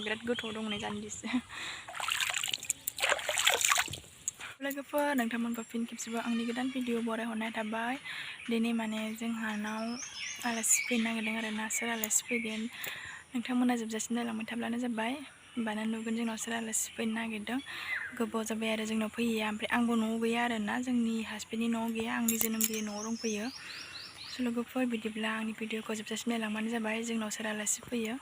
बिराद गोथाव दं नै जान्दिस लोगोफोर नोंथांमोनखौ फिन खेबसेबाव आंनि गोदान भिडिअ बरायहरनाय थाबाय दिनै माने जोंहानाव आलासि फैनो नागिरदों आरो ना सोर आलासि फैगोन नोंथांमोना जोबजासिम नायलांबाय थाब्लानो जाबाय होमबानो नुगोन जोंनाव सोर आलासि फैनो नागिरदों गोबाव जाबाय आरो जोंनाव फैयैया ओमफ्राय आंबो न'आव गैया आरो ना जोंनि हासबेन्डनि न'आव गैया आंनि जोनोमगिरि न'आव दंफैयो लोगोफोर बिदिब्ला आंनि भिडिअखौ जोबजासिम नायलांबानो जाबाय जोंनाव सोर आलासि फैयो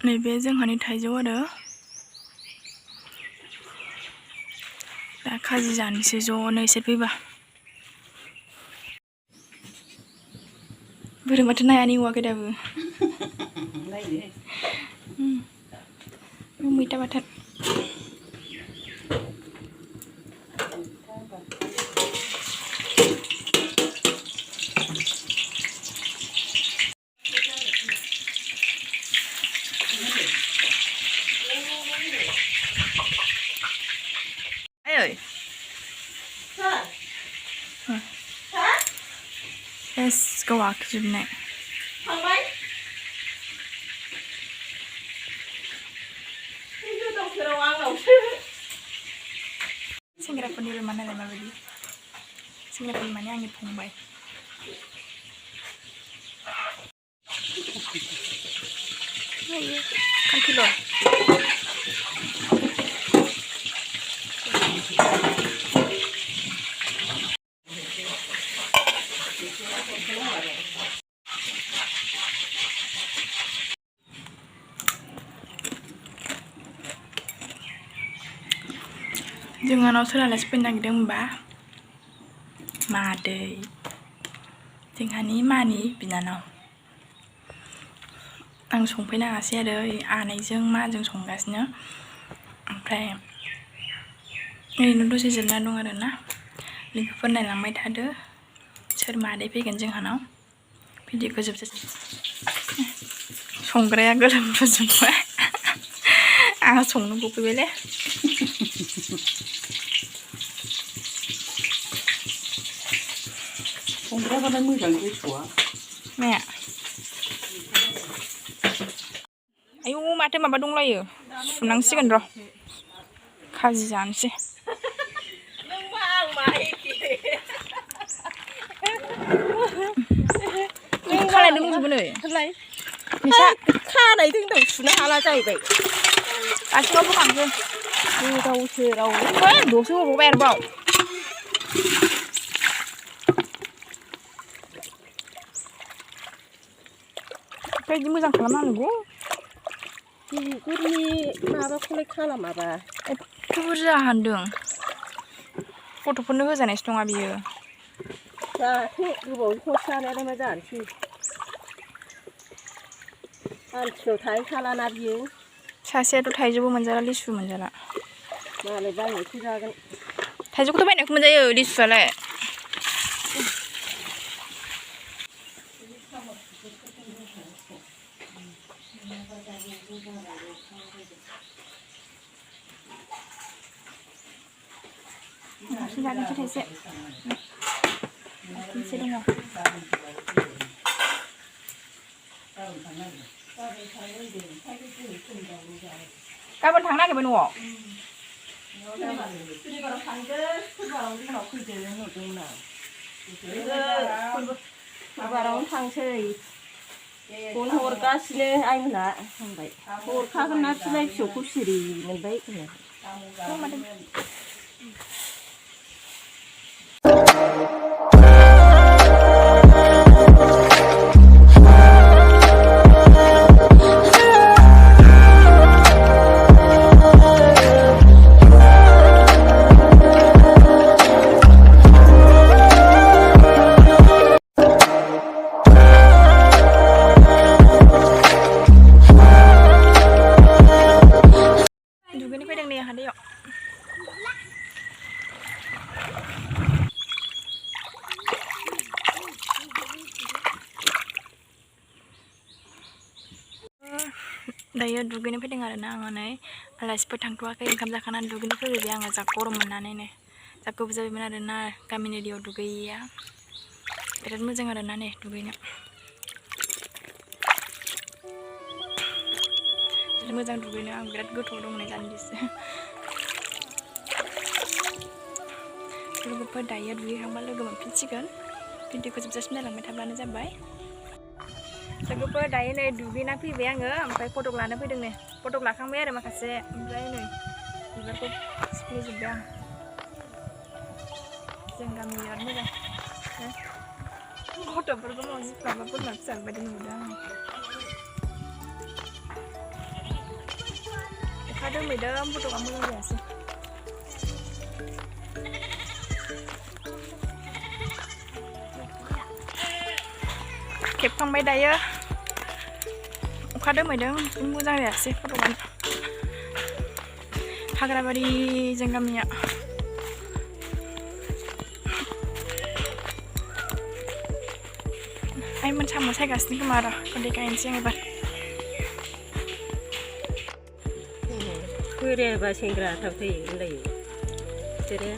नैबे जोंहानि थाइजौ आरो दा खाजि जानोसै ज'नो इसोर फैबा बोरै माथो नायानो एवाखै दाबो मैथा बाथोन गावा जोबनाय सेंग्राफोरनि रुमा नालाय माबायदि सेंग्राफोरनि माने आंनि फंबाय खांखिलर जोंहानाव सोर आलासि फैनो नागिरदों होनबा मादै जोंहानि मानि बिनानाव आं संफैनाङासै आरो आनैजों माजों संगासिनो ओमफ्राय ओरैनो दसे जिरना दं आरो ना लोगोफोर नायलांबाय थादो सोर मादै फैगोन जोंहानाव भिडिअखौ जोबजासिम संग्राया गोलोमबोजोब्बाय आंहा संनो गफैबायलै संग्रायाबालाय मोजां गोथौआ माया आयौ माथो माबा दंलायो सुनांसिगोन र' खाजि जानोसै खालायनो दंजोबो नै नोंसा खानाय दोंदाव सुनो हाला जाहैबाय गासिबो बोखांसै गोदावसो राव दसे होबावबाय आरोबाव ओमफ्राय बिदि मोजां खालामनांगौ बिगुरनि माबाखौलाय खालामाबा एथ' बुरजा हानदों गथ'फोरनो होजानायसो नङा बियो जाहाथे गोबावनि खरस जानायालाय मा जानोसै मानसिनाव थाहैखालाना बियो सासेयाथ' थाइजौबो मोनजाला लिसु मोनजाला मालाय बायनायखौ जागोन थाइजौखौथ' बायनायखौ मोनजायो लिसुआलाय जानो थाइसे मोनसे दङ गाबोन थांनो नागिरबाय न'आव सुनिबाराव थांदो सुनिबाराव जोंनाव फैदो होनहरदोंमोन आं सुनिबारावनो थांसै फन हरगासिनो आइमोनहा होनबाय हरखागोन ना बिलाइ फिसौखौ सिरि मोनबाय दुगैनो फैदों नै हादैयाव दायो दुगैनो फैदों आरो ना आङो नै आलासिफोर थांथ'वाखै ओंखाम जाखानानै दुगैनो फैबाय आङो जा गरम मोननानैनो जा गोबाव जाबायमोन आरो ना गामिनि दैयाव दुगैयैया बिराद मोजां आरो ना नै दुगैनो मोजां दुगैनो आं बिराद गोथौ दं नै जानजिसे लोगोफोर दायो दुगैखांबा लोगो मोनफिनसिगोन भिडिअखौ जोबजासिम नायलांबाय थाब्लानो जाबाय लोगोफोर दायो नै दुगैना फैबाय आङो ओमफ्राय फटक लानो फैदों नै फटक लाखांबाय आरो माखासे ओमफ्राय नै बिबारखौ सिफ्लेजोब्बाय आं जों गामि बिराद मोजां गथ'फोरखौ मावजिफ्राबो बोरमा फिसा बायदि नुदों आं अखा दोमैदों फटकआ मोजां जायासै खेबखांबाय दायो अखा दोमैदों मोजां जायासै फटकआनो हाग्राबारि जों गामिया आइमोन साम' सायगासिनो खोमा र' देखायनोसै आं एबार बोरायाबा सेंग्रा थाबथायो होनलायो बिसोरो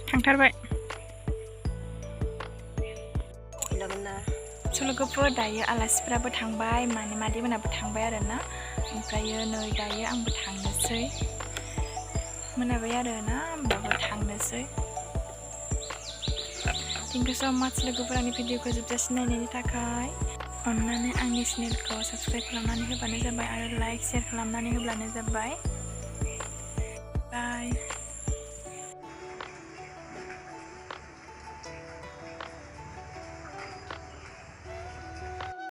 थांथारबाय लोगोफोर दायो आलासिफोराबो थांबाय माने मादैमोनाबो थांबाय आरोना ओमफ्रायो नै दायो आंबो थांनोसै मोनाबाय आरोना होमबाबो थांनोसै थेंक इउ स' माच लोगोफोर आंनि भिडिअखौ जोबजासिम नायनायनि थाखाय अन्नानै आंनि चेनेलखौ साबस्क्राइब खालामनानै होबानो जाबाय आरो लाइक शेयार खालामनानै होब्लानो जाबाय बाय